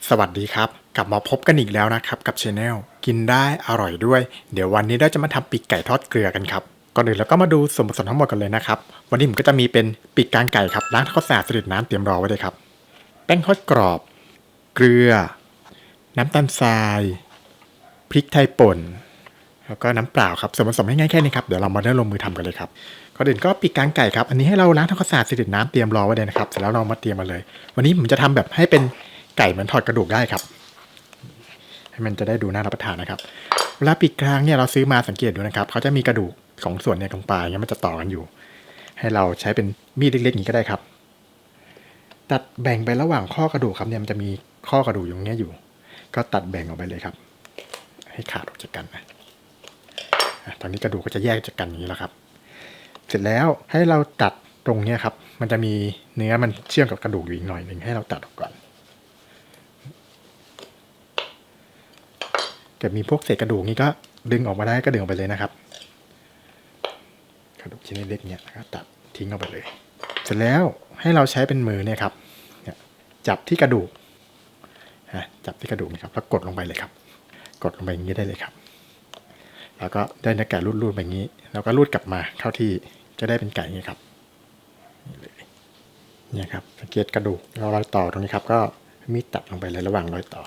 สวัสดีครับกลับมาพบกันอีกแล้วนะครับกับช anel กินได้อร่อยด้วยเดี๋ยววันนี้เราจะมาทำปีกไก่ทอดเกลือกันครับก่อนอื่นเราก็มาดูส่วนผสมทั้งหมดกันเลยนะครับวันนี้ผมก็จะมีเป็นปีกกลางไก่ครับล้างทำความสะอาดสะเด็ดน้ำเตรียมรอไว้เลยครับแป้งทอดกรอบเกลือน้ำตาลทรายพริกไทยป่นแล้วก็น้ำเปล่าครับส่วนผสมง่ายๆแค่นี้ครับเดี๋ยวเรามาเริ่มลงมือทำกันเลยครับก่อนอื่นก็ปีกกลางไก่ครับอันนี้ให้เราล้างทำความสะอาดสะเด็ดน้ำเตรียมรอไว้เลยนะครับเสร็จแล้วเรามาเตรียมมาเลยวันนี้ผมจะทำแบบให้เป็นไก่เหมือนทอดกระดูกได้ครับให้มันจะได้ดูน่ารับประทานนะครับเวลาปีกกลางเนี่ยเราซื้อมาสังเกตดูนะครับเขาจะมีกระดูกของส่วนเนี่ยตรงปลายเนี่ยมันจะต่อกันอยู่ให้เราใช้เป็นมีดเล็กๆอย่างนี้ก็ได้ครับตัดแบ่งไประหว่างข้อกระดูกครับเนี่ยมันจะมีข้อกระดูกอย่างเงี้ยอยู่ก็ตัดแบ่งออกไปเลยครับให้ขาดออกจากกันนะตอนนี้กระดูกก็จะแยกจากกันอย่างนี้แล้วครับเสร็จแล้วให้เราตัดตรงเนี้ยครับมันจะมีเนื้อมันเชื่อมกับกระดูกอยู่อีกหน่อยหนึ่งให้เราตัดออกก่อนเกิดมีพวกเศษกระดูกนี้ก็ดึงออกมาได้ก็ดึงออกไปเลยนะครับกระดูกชิ้นเล็กๆเนี่ยก็ตัดทิ้งออกไปเลยเสร็จแล้วให้เราใช้เป็นมือเนี่ยครับจับที่กระดูกจับที่กระดูกนะครับแล้วกดลงไปเลยครับกดลงไปอย่างนี้ได้เลยครับแล้วก็ได้เนื้อไก่รูดๆแบบนี้แล้วก็รูดกลับมาเข้าที่จะได้เป็นไก่นี้ครับนี่เลยเนี่ยครับสังเกตกระดูกรอยต่อตรงนี้ครับก็มีดตัดลงไปเลยระหว่างรอยต่อ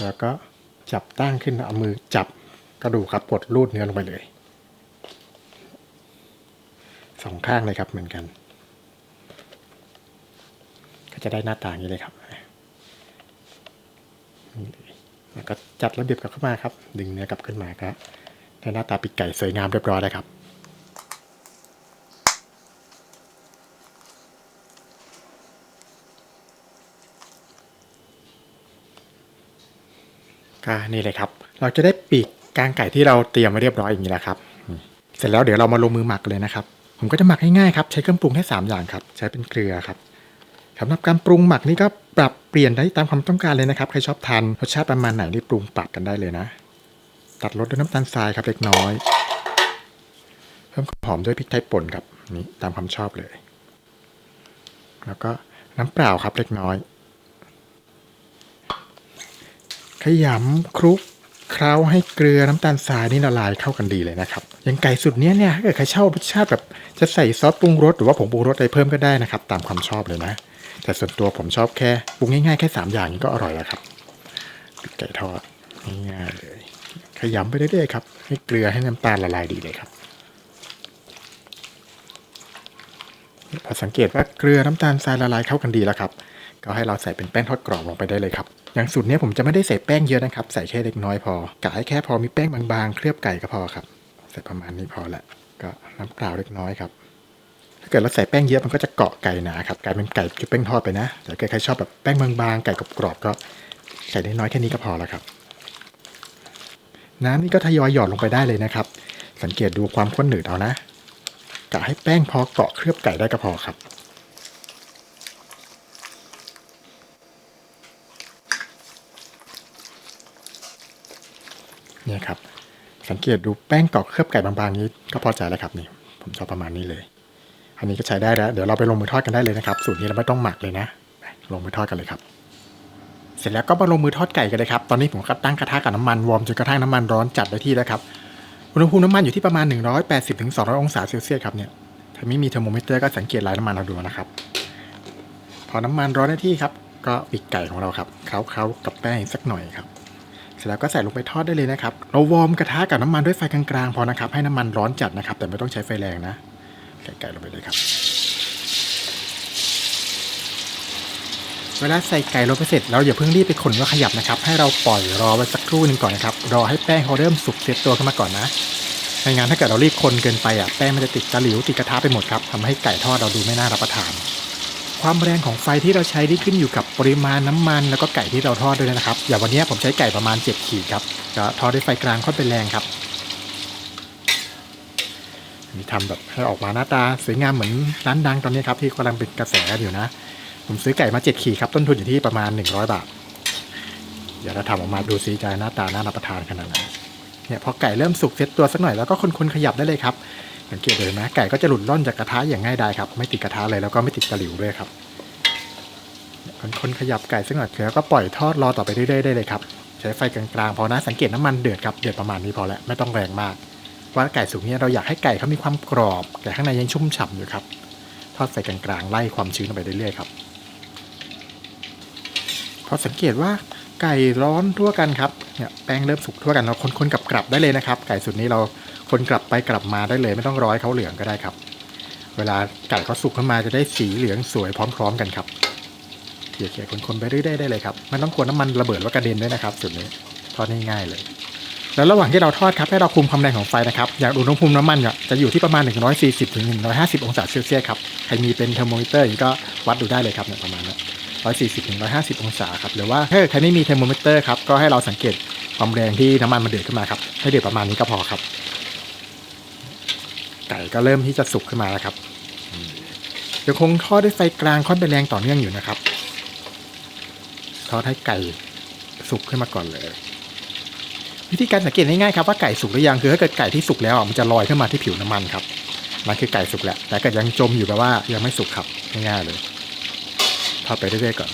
แล้วก็จับตั้งขึ้นเอามือจับกระดูกครับกดรูดเนื้อลงไปเลยสองข้างเลยครับเหมือนกันก็จะได้หน้าตาอย่างนี้เลยครับแล้วก็จัดระเบียบกลับเข้ามาครับดึงเนื้อกลับขึ้นมาก็ได้หน้าตาปีกไก่สวยงามเรียบร้อยแล้วครับก็นี่เลยครับเราจะได้ปีกกลางไก่ที่เราเตรียมไว้เรียบร้อยอย่างนี้แล้วครับเสร็จแล้วเดี๋ยวเรามาลงมือหมักเลยนะครับผมก็จะหมักง่ายๆครับใช้เครื่องปรุงแค่3อย่างครับใช้เป็นเกลือครับสำหรับการปรุงหมักนี่ก็ปรับเปลี่ยนได้ตามความต้องการเลยนะครับใครชอบทานรสชาติประมาณไหนนี่ปรุงปรับกันได้เลยนะตัดรสด้วยน้ำตาลทรายครับเล็กน้อยเพิ่มความหอมด้วยพริกไทยป่นครับนี่ตามความชอบเลยแล้วก็น้ำเปล่าครับเล็กน้อยขยำคลุกเคล้าให้เกลือน้ำตาลทรายนี่ละลายเข้ากันดีเลยนะครับอย่างไก่สุดเนี้ยเนี่ยถ้าเกิดใครชอบรสชาติแบบจะใส่ซอสปรุงรสหรือว่าผงปรุงรสอะไรเพิ่มก็ได้นะครับตามความชอบเลยนะแต่ส่วนตัวผมชอบแค่ปรุงง่ายๆแค่3อย่างนี้ก็อร่อยแล้วครับไก่ทอดง่ายๆเลยขยำไปเรื่อยๆครับให้เกลือให้น้ำตาลละลายดีเลยครับพอสังเกตว่าเกลือน้ำตาลทรายละลายเข้ากันดีแล้วครับก็ให้เราใส่เป็นแป้งทอดกรอบลงไปได้เลยครับอย่างสูตรนี้ผมจะไม่ได้ใส่แป้งเยอะนะครับใส่แค่เล็กน้อยพอกะให้แค่พอมีแป้งบางๆเคลือบไก่ก็พอครับใส่ประมาณนี้พอละก็น้ำเปล่าเล็กน้อยครับถ้าเกิดเราใส่แป้งเยอะมันก็จะเกาะไก่หนาครับกลายเป็นไก่จุ๊บแป้งทอดไปนะแต่ใครชอบแบบแป้งบางๆไก่กรอบๆก็ใส่ได้น้อยแค่นี้ก็พอแล้วครับน้ำนี่ก็ทยอยหยอดลงไปได้เลยนะครับสังเกตดูความข้นหนืดเอานะกะให้แป้งพอเกาะเคลือบไก่ได้ก็พอครับเนี่ยครับสังเกตดูแป้งเกาะเคลือบไก่บางๆนี้ก็พอใจแล้วครับนี่ผมชอบประมาณนี้เลยอันนี้ก็ใช้ได้แล้วเดี๋ยวเราไปลงมือทอดกันได้เลยนะครับสูตรนี้เราไม่ต้องหมักเลยนะลงมือทอดกันเลยครับเสร็จแล้วก็มาลงมือทอดไก่กันเลยครับตอนนี้ผมก็ตั้งกระทะกับน้ำมันวอร์มจนกระทั่งน้ำมันร้อนจัดได้ที่แล้วครับอุณหภูมิน้ำมันอยู่ที่ประมาณ180 ถึง 200 องศาเซลเซียสครับเนี่ยถ้าไม่มีเทอร์โมมิเตอร์ก็สังเกตลายน้ำมันเราดูนะครับพอน้ำมันร้อนได้ที่ครับก็ปีกไก่ของเราครับเคล้ากับแป้งสักหน่อยครับเสร็จแล้วก็ใส่ลงไปทอดได้เลยนะครับเราวอร์มกระทะกับน้ำมันด้วยไฟกลางๆพอนะครับให้น้ำมันร้อนจัดนะครับแต่ไม่ต้องใช้ไฟแรงนะใส่ไก่ลงไปเลยครับเวลาใส่ไก่ลงไปเสร็จเราอย่าเพิ่งรีบไปคนว่าขยับนะครับให้เราปล่อยรอไว้สักครู่หนึ่งก่อนนะครับรอให้แป้งเขาเริ่มสุกเซตตัวขึ้นมาก่อนนะไม่งั้นถ้าเกิดเรารีบคนเกินไปแป้งมันจะติดตะหลิวติดกระทะไปหมดครับทำให้ไก่ทอดเราดูไม่น่ารับประทานความแรงของไฟที่เราใช้ที่ขึ้นอยู่กับปริมาณน้ำมันแล้วก็ไก่ที่เราทอดด้วยนะครับอย่างวันนี้ผมใช้ไก่ประมาณ7ขีดครับก็ทอดด้วยไฟกลางค่อนไปแรงครับนี่ทำแบบให้ออกมาหน้าตาสวยงามเหมือนร้านดังตอนนี้ครับที่กำลังเป็นกระแสอยู่นะผมซื้อไก่มา7ขีดครับต้นทุนอยู่ที่ประมาณ100 บาทเดี๋ยวเราทำออกมาดูซิจะหน้าตาน่ารับประทานขนาดไหน เนี่ยพอไก่เริ่มสุกเซตตัวสักหน่อยแล้วก็คนๆขยับได้เลยครับสังเกตเลยนะไก่ก็จะหลุดล่อนจากกระทะอย่างง่ายดายครับไม่ติดกระทะเลยแล้วก็ไม่ติดตะหลิวด้วยครับคนๆขยับไก่สักหน่อยแล้วก็ปล่อยทอดรอต่อไปเรื่อยๆได้เลยครับใช้ไฟกลางๆพอนะสังเกตน้ำมันเดือดครับเดือดประมาณนี้พอแล้วไม่ต้องแรงมากว่าไก่สุกเนี่ยเราอยากให้ไก่เขามีความกรอบแต่ข้างในยังชุ่มฉ่ำอยู่ครับทอดไฟกลางๆไล่ความชื้นลงไปเรื่อยๆครับพอสังเกตว่าไก่ร้อนทั่วกันครับเนี่ยแป้งเริ่มสุกทั่วกันเราคนๆกลับได้เลยนะครับไก่สุดนี้เราคนกลับไปกลับมาได้เลยไม่ต้องรอให้เขาเหลืองก็ได้ครับเวลาไก่เขาสุกขึ้นมาจะได้สีเหลืองสวยพร้อมๆกันครับเขี่ยๆคนๆไปเรื่อยๆได้เลยครับไม่ต้องกลัวน้ำมันระเบิดว่ากระเด็นด้วยนะครับสุดนี้ทอดง่ายๆเลยแล้วระหว่างที่เราทอดครับให้เราคุมความแรงของไฟนะครับอย่างอุณหภูมิน้ำมันจะอยู่ที่ประมาณ140ถึง150องศาเซลเซียสครับใครมีเป็นเทอร์โมมิเตอร์อย่างนี้ก็วัดดูได้เลยครับเนี่ยประมาณนั้น140ถึง150องศาครับหรือว่าถ้าใครไม่มีเทอร์โมมิเตอร์ครับก็ให้เราสังเกตความแรงที่น้ำมันมันเดือดขึ้นมาครับให้เดือดประมาณนี้ก็พอครับไก่ก็เริ่มที่จะสุกขึ้นมาแล้วครับเดี๋ยวคงทอดด้วยไฟกลางค่อนไปแรงต่อเนื่องอยู่นะครับทอดให้ไก่สุกขึ้นมาก่อนเลยวิธีการสังเกตง่ายๆครับว่าไก่สุกหรือยังคือถ้าเกิดไก่ที่สุกแล้วมันจะลอยขึ้นมาที่ผิวน้ำมันครับนั่นคือไก่สุกแล้วแต่เกิดยังจมอยู่แปลว่ายังไม่สุกครับง่ายๆเลยทอดไปเรื่อยๆก่อน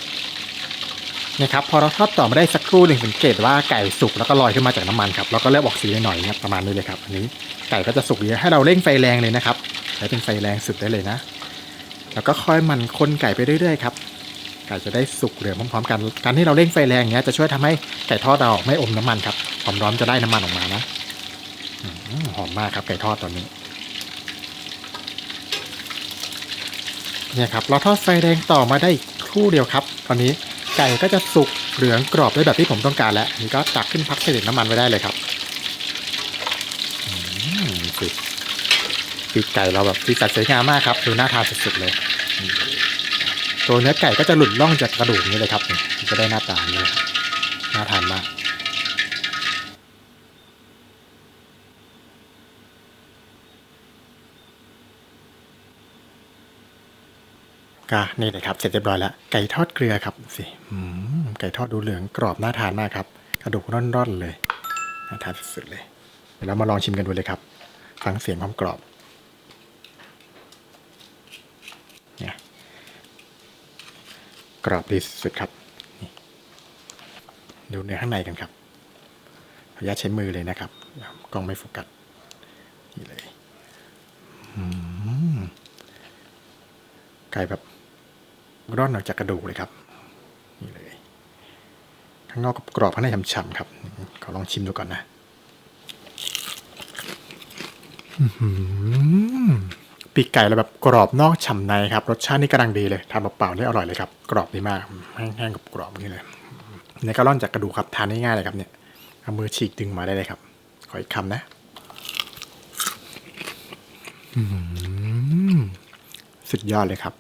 นะครับพอเราทอดต่อมาได้สักครู่หนึ่งสังเกตว่าไก่สุกแล้วก็ลอยขึ้นมาจากน้ำมันครับแล้วก็เริ่มออกสีหน่อยๆประมาณนี้เลยครับอันนี้ไก่ก็จะสุกดีให้เราเร่งไฟแรงเลยนะครับใช้เป็นไฟแรงสุดได้เลยนะแล้วก็ค่อยมันคนไก่ไปเรื่อยๆครับไก่จะได้สุกเหลืองพร้อมๆกันการที่เราเร่งไฟแรงอย่างเงี้ยจะช่วยทำให้ไก่ทอดเราไม่อมน้ำมันครับความร้อนจะได้น้ำมันออกมานะหอมมากครับไก่ทอดตอนนี้เนี่ยครับเราทอดไฟแรงต่อมาได้ครู่เดียวครับตอนนี้ไก่ก็จะสุกเหลืองกรอบได้แบบที่ผมต้องการแล้วนี่ก็ตักขึ้นพักเสด็จน้ำมันไว้ได้เลยครับสิปีกไก่เราแบบสีสันสวยงามมากครับดูน่าทานสุดๆเลยตัวเนื้อไก่ก็จะหลุดล่องจากกระดูกนี้เลยครับจะได้หน้าตานี้น่าทานมากก็นี่เลยครับเสร็จเรียบร้อยแล้วไก่ทอดเกลือครับสิไก่ทอดดูเหลืองกรอบน่าทานมากครับกระดูกร่อนๆเลยน่าทานสุดๆเลยเดี๋ยวเรามาลองชิมกันดูเลยครับฟังเสียงความกรอบเนี่ยกรอบดีสุดครับดูเนื้อข้างในกันครับขออนุญาตใช้มือเลยนะครับกล้องไม่โฟกัสนี่เลยไก่แบบร่อนออกจากกระดูกเลยครับนี่เลยข้างนอกกรอบข้างในฉ่ำๆครับขอลองชิมดูก่อนนะปีกไก่เราแบบกรอบนอกฉ่ำในครับรสชาตินี่กำลังดีเลยทานเปล่าๆนี่อร่อยเลยครับกรอบดีมากแห้งๆกับกรอบนี่เลยเนี่ยก็ร่อนจากกระดูกครับทานง่ายๆเลยครับเนี่ยเอามือฉีกดึงมาได้เลยครับขออีกคำนะสุดยอดเลยครับ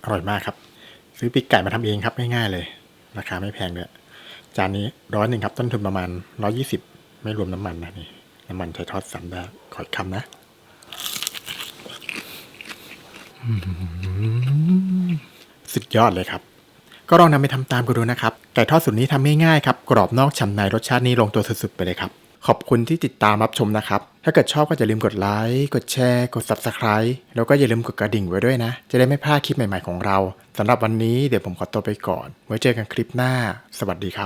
อร่อยมากครับซื้อปีกไก่มาทำเองครับง่ายๆเลยราคาไม่แพงเลยจานนี้100ครับต้นทุนประมาณ120ไม่รวมน้ำมันนะนี่น้ำมันใช้ทอดซ้ำได้ขออีกคำนะสุดยอดเลยครับก็ลองนำไปทำตามกันดูนะครับไก่ทอดสูตรนี้ทำง่ายๆครับกรอบนอกฉ่ำในรสชาตินี้ลงตัวสุดๆไปเลยครับขอบคุณที่ติดตามรับชมนะครับถ้าเกิดชอบก็อย่าลืมกดไลค์กดแชร์กด Subscribe แล้วก็อย่าลืมกดกระดิ่งไว้ด้วยนะจะได้ไม่พลาดคลิปใหม่ๆของเราสำหรับวันนี้เดี๋ยวผมขอตัวไปก่อนไว้เจอกันคลิปหน้าสวัสดีครับ